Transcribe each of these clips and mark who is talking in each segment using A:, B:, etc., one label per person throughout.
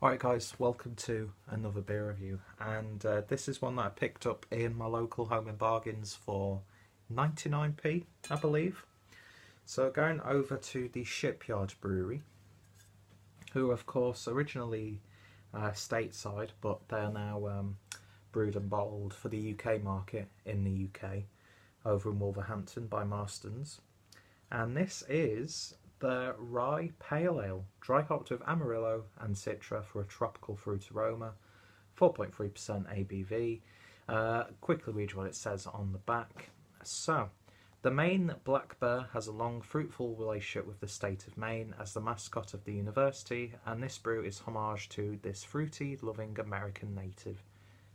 A: Alright guys, welcome to another beer review, and this is one that I picked up in my local Home and Bargains for 99p, I believe. So going over to the Shipyard Brewery, who of course originally stateside, but they're now brewed and bottled for the UK market in the UK, over in Wolverhampton by Marston's. And this is the Rye Pale Ale, dry hopped with Amarillo and Citra for a tropical fruit aroma, 4.3% ABV. Quickly read what it says on the back. So, the Maine Black Bear has a long, fruitful relationship with the state of Maine as the mascot of the university, and this brew is homage to this fruity, loving American native.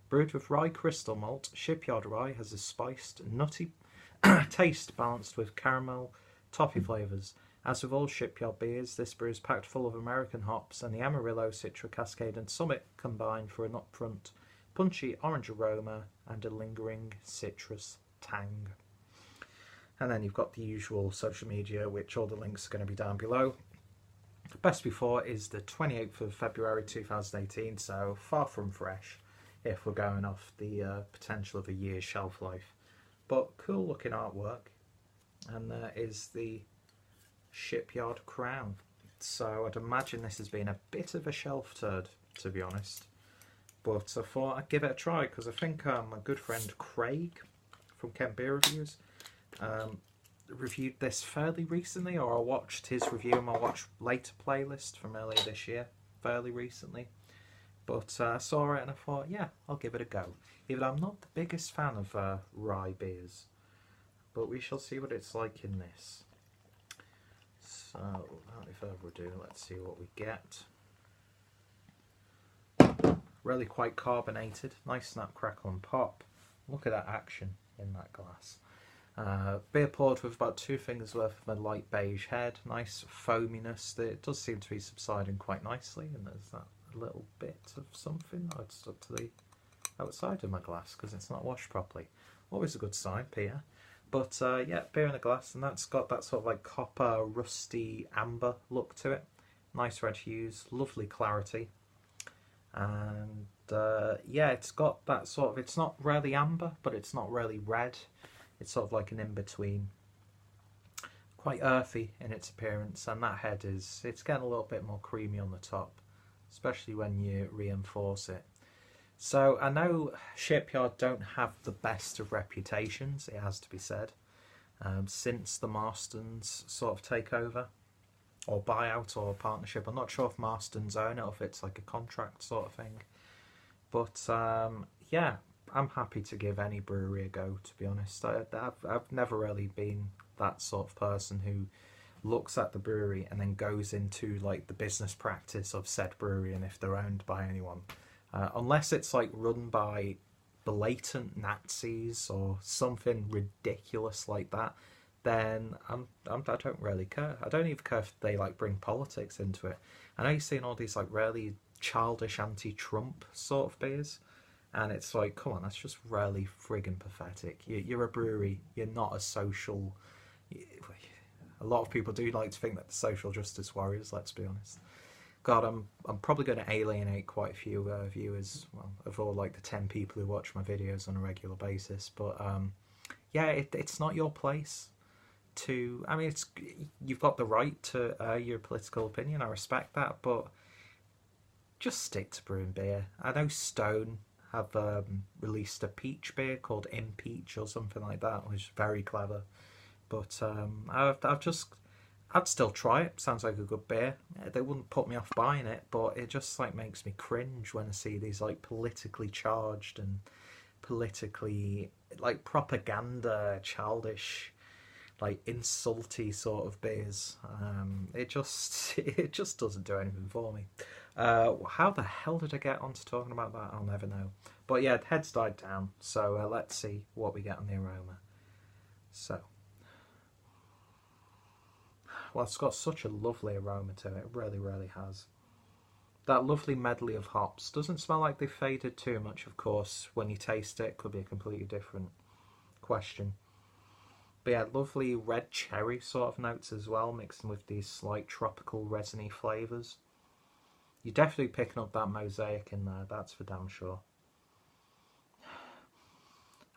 A: Brewed with rye crystal malt, Shipyard Rye has a spiced, nutty taste balanced with caramel, toffee flavours. As with all Shipyard beers, this brew is packed full of American hops, and the Amarillo, Citra, Cascade and Summit combine for an upfront, punchy orange aroma and a lingering citrus tang. And then you've got the usual social media, which all the links are going to be down below. Best before is the 28th of February 2018, so far from fresh if we're going off the potential of a year's shelf life. But cool looking artwork, and there is the Shipyard crown. So I'd imagine this has been a bit of a shelf turd, to be honest, but I thought I'd give it a try because I think my good friend Craig from Kent Beer Reviews reviewed this fairly recently, or I watched his review in my watch later playlist from earlier this year fairly recently. But I saw it and I thought, yeah, I'll give it a go, even though I'm not the biggest fan of rye beers, but we shall see what it's like in this. So, without any further ado, let's see what we get. Really quite carbonated, nice snap, crackle and pop. Look at that action in that glass. Beer poured with about 2 fingers worth of a light beige head, nice foaminess that it does seem to be subsiding quite nicely, and there's that little bit of something I'd stuck to the outside of my glass because it's not washed properly. Always a good sign, Peter. But yeah, beer in a glass, and that's got that sort of like copper, rusty, amber look to it. Nice red hues, lovely clarity. And yeah, it's got that sort of, it's not really amber, but it's not really red. It's sort of like an in-between. Quite earthy in its appearance, and that head is, it's getting a little bit more creamy on the top, especially when you reinforce it. So I know Shipyard don't have the best of reputations, it has to be said, since the Marstons sort of takeover or buyout or partnership. I'm not sure if Marston's own it or if it's like a contract sort of thing. But yeah, I'm happy to give any brewery a go, to be honest. I've never really been that sort of person who looks at the brewery and then goes into like the business practice of said brewery and if they're owned by anyone. Unless it's like run by blatant Nazis or something ridiculous like that, then I don't really care. I don't even care if they like bring politics into it. I know you're seeing all these like really childish anti-Trump sort of beers, and it's like, come on, that's just really friggin' pathetic. You're a brewery, you're not a social. A lot of people do like to think that the social justice warriors, let's be honest. God, I'm probably going to alienate quite a few viewers, well, of all like the 10 people who watch my videos on a regular basis. But yeah, it's not your place to. I mean, you've got the right to your political opinion. I respect that, but just stick to brewing beer. I know Stone have released a peach beer called Impeach or something like that, which is very clever. But I'd still try it. Sounds like a good beer. They wouldn't put me off buying it, but it just like makes me cringe when I see these like politically charged and politically like propaganda, childish, like insulty sort of beers. It just doesn't do anything for me. How the hell did I get onto talking about that? I'll never know. But yeah, head's died down. So let's see what we get on the aroma. So. Well, it's got such a lovely aroma to it. It really, really has. That lovely medley of hops. Doesn't smell like they've faded too much, of course. When you taste it, could be a completely different question. But yeah, lovely red cherry sort of notes as well, mixing with these slight tropical resiny flavours. You're definitely picking up that mosaic in there, that's for damn sure.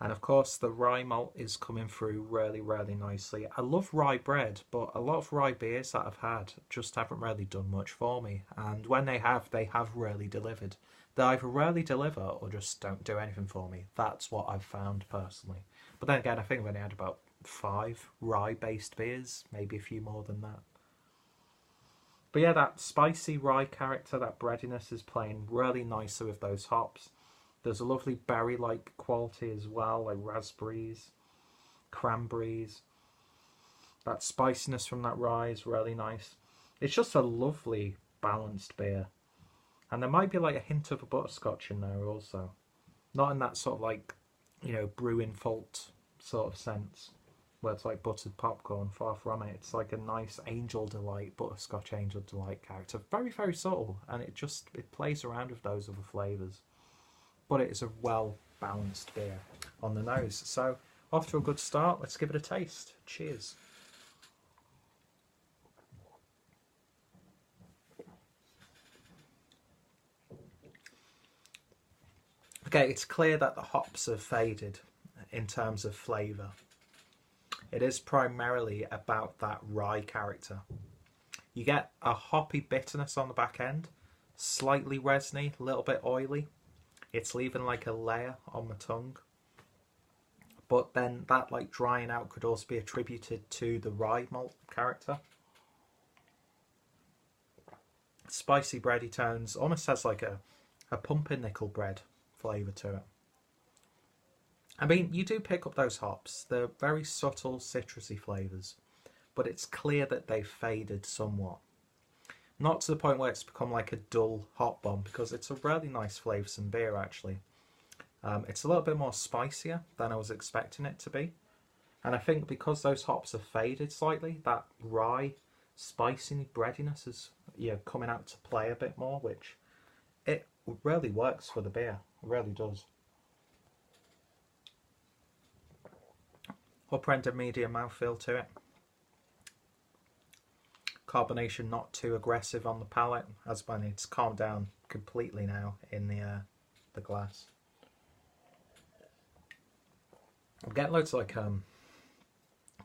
A: And of course the rye malt is coming through really, really nicely. I love rye bread, but a lot of rye beers that I've had just haven't really done much for me. And when they have really delivered. They either rarely deliver or just don't do anything for me. That's what I've found personally. But then again, I think I've only had about 5 rye-based beers, maybe a few more than that. But yeah, that spicy rye character, that breadiness is playing really nicely with those hops. There's a lovely berry-like quality as well, like raspberries, cranberries. That spiciness from that rye is really nice. It's just a lovely balanced beer. And there might be like a hint of a butterscotch in there also. Not in that sort of like, you know, brewing fault sort of sense, where it's like buttered popcorn, far from it. It's like a nice Angel Delight, butterscotch Angel Delight character. Very, very subtle, and it plays around with those other flavours. But it is a well-balanced beer on the nose. So, off to a good start. Let's give it a taste. Cheers. Okay, it's clear that the hops have faded in terms of flavour. It is primarily about that rye character. You get a hoppy bitterness on the back end, slightly resiny, a little bit oily. It's leaving like a layer on the tongue. But then that like drying out could also be attributed to the rye malt character. Spicy bready tones, almost has like a pumpernickel bread flavour to it. I mean, you do pick up those hops. They're very subtle citrusy flavours, but it's clear that they've faded somewhat. Not to the point where it's become like a dull hop bomb, because it's a really nice flavoursome beer actually. It's a little bit more spicier than I was expecting it to be. And I think because those hops have faded slightly, that rye spicy breadiness is coming out to play a bit more, which it really works for the beer. It really does. Upper end of medium mouthfeel to it. Carbonation not too aggressive on the palate, as when it's calmed down completely now in the glass. I'm getting loads of like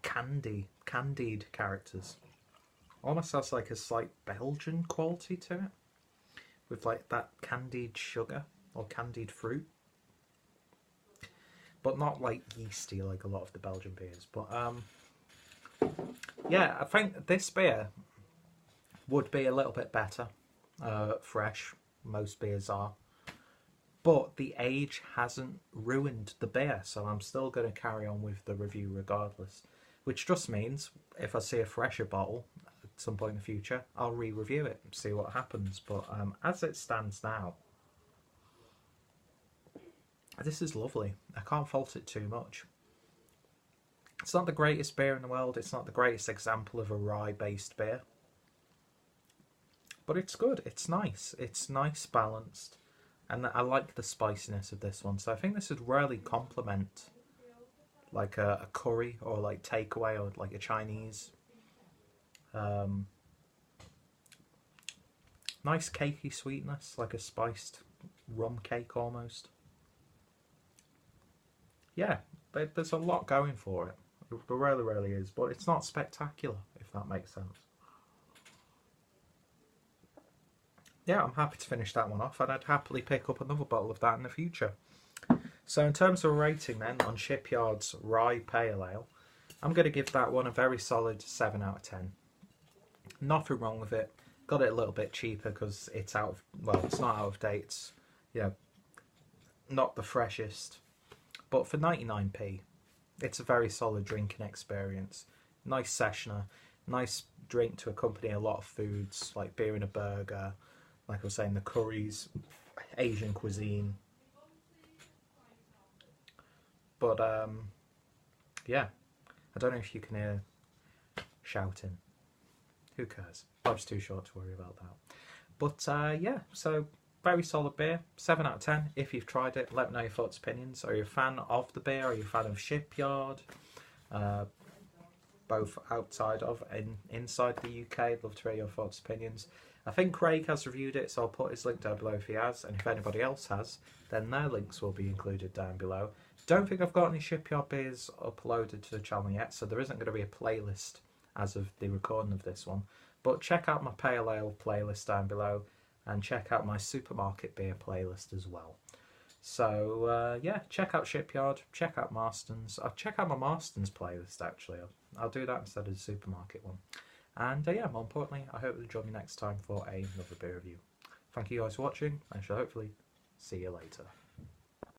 A: candied characters. Almost has like a slight Belgian quality to it, with like that candied sugar or candied fruit, but not like yeasty like a lot of the Belgian beers. But yeah, I think this beer would be a little bit better fresh. Most beers are, but the age hasn't ruined the beer, so I'm still going to carry on with the review regardless, which just means if I see a fresher bottle at some point in the future, I'll re-review it and see what happens. But as it stands now, this is lovely. I can't fault it too much. It's not the greatest beer in the world. It's not the greatest example of a rye-based beer. But it's good. It's nice. It's nice balanced. And I like the spiciness of this one. So I think this would really complement like a curry or like takeaway or like a Chinese. Nice cakey sweetness, like a spiced rum cake almost. Yeah, there's a lot going for it. There really, really is. But it's not spectacular, if that makes sense. Yeah, I'm happy to finish that one off, and I'd happily pick up another bottle of that in the future. So in terms of rating then, on Shipyard's Rye Pale Ale, I'm going to give that one a very solid 7 out of 10. Nothing wrong with it. Got it a little bit cheaper because it's out of, well, it's not out of date. It's, not the freshest. But for 99p, it's a very solid drinking experience. Nice sessioner, nice drink to accompany a lot of foods, like beer and a burger, like I was saying, the curries, Asian cuisine. But, yeah, I don't know if you can hear shouting. Who cares? Life's too short to worry about that. But, yeah, so very solid beer, 7 out of 10. If you've tried it, let me know your thoughts, opinions. Are you a fan of the beer? Are you a fan of Shipyard? Both outside of and inside the UK. I'd love to hear your thoughts, opinions. I think Craig has reviewed it, so I'll put his link down below if he has, and if anybody else has, then their links will be included down below. Don't think I've got any Shipyard beers uploaded to the channel yet, so there isn't going to be a playlist as of the recording of this one. But check out my Pale Ale playlist down below, and check out my supermarket beer playlist as well. So yeah, check out Shipyard, check out Marston's. I'll check out my Marston's playlist actually. I'll do that instead of the supermarket one. And yeah, more importantly, I hope you'll join me next time for another beer review. Thank you guys for watching, and I shall hopefully see you later.